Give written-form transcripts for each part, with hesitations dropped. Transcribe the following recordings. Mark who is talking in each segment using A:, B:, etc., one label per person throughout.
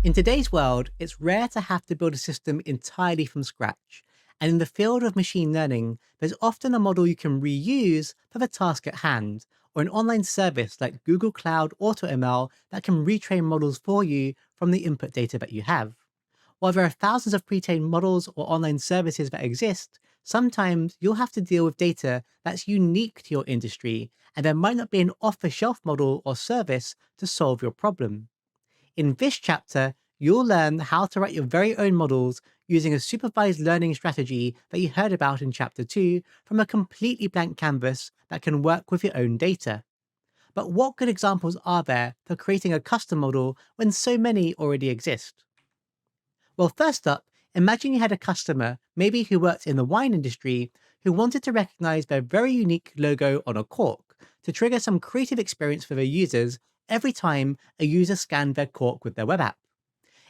A: In today's world, it's rare to have to build a system entirely from scratch. And in the field of machine learning, there's often a model you can reuse for the task at hand, or an online service like Google Cloud AutoML that can retrain models for you from the input data that you have. While there are thousands of pre-trained models or online services that exist, sometimes you'll have to deal with data that's unique to your industry, and there might not be an off the shelf model or service to solve your problem. In this chapter, you'll learn how to write your very own models using a supervised learning strategy that you heard about in Chapter 2 from a completely blank canvas that can work with your own data. But what good examples are there for creating a custom model when so many already exist? Well, first up, imagine you had a customer, maybe who worked in the wine industry, who wanted to recognize their very unique logo on a cork to trigger some creative experience for their users every time a user scanned their cork with their web app.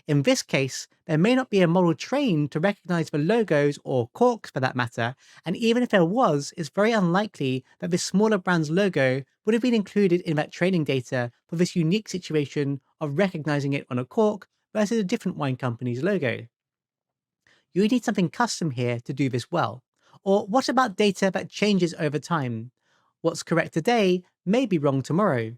A: In this case, there may not be a model trained to recognize the logos or corks for that matter, and even if there was, it's very unlikely that this smaller brand's logo would have been included in that training data for this unique situation of recognizing it on a cork versus a different wine company's logo. You need something custom here to do this well. Or what about data that changes over time? What's correct today may be wrong tomorrow.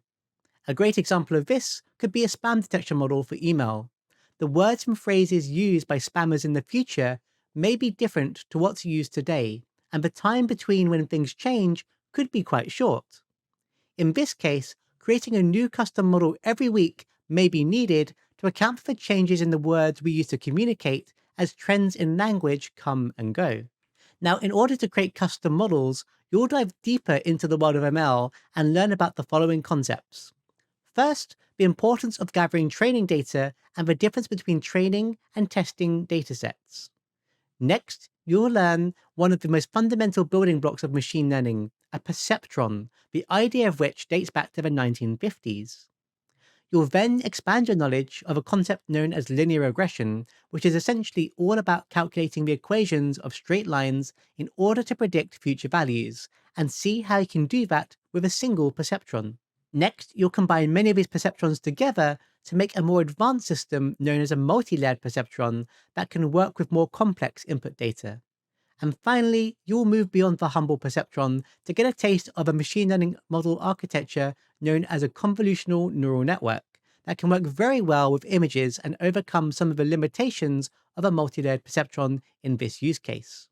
A: A great example of this could be a spam detection model for email. The words and phrases used by spammers in the future may be different to what's used today, and the time between when things change could be quite short. In this case, creating a new custom model every week may be needed to account for the changes in the words we use to communicate as trends in language come and go. Now, in order to create custom models, you'll dive deeper into the world of ML and learn about the following concepts. First, the importance of gathering training data and the difference between training and testing datasets. Next, you'll learn one of the most fundamental building blocks of machine learning, a perceptron, the idea of which dates back to the 1950s. You'll then expand your knowledge of a concept known as linear regression, which is essentially all about calculating the equations of straight lines in order to predict future values, and see how you can do that with a single perceptron. Next, you'll combine many of these perceptrons together to make a more advanced system known as a multi-layered perceptron that can work with more complex input data. And finally, you'll move beyond the humble perceptron to get a taste of a machine learning model architecture known as a convolutional neural network that can work very well with images and overcome some of the limitations of a multi-layered perceptron in this use case.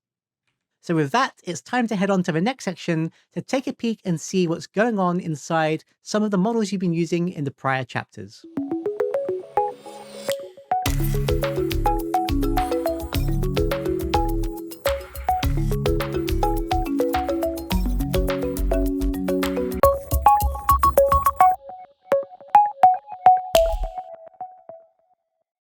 A: So with that, it's time to head on to the next section to take a peek and see what's going on inside some of the models you've been using in the prior chapters.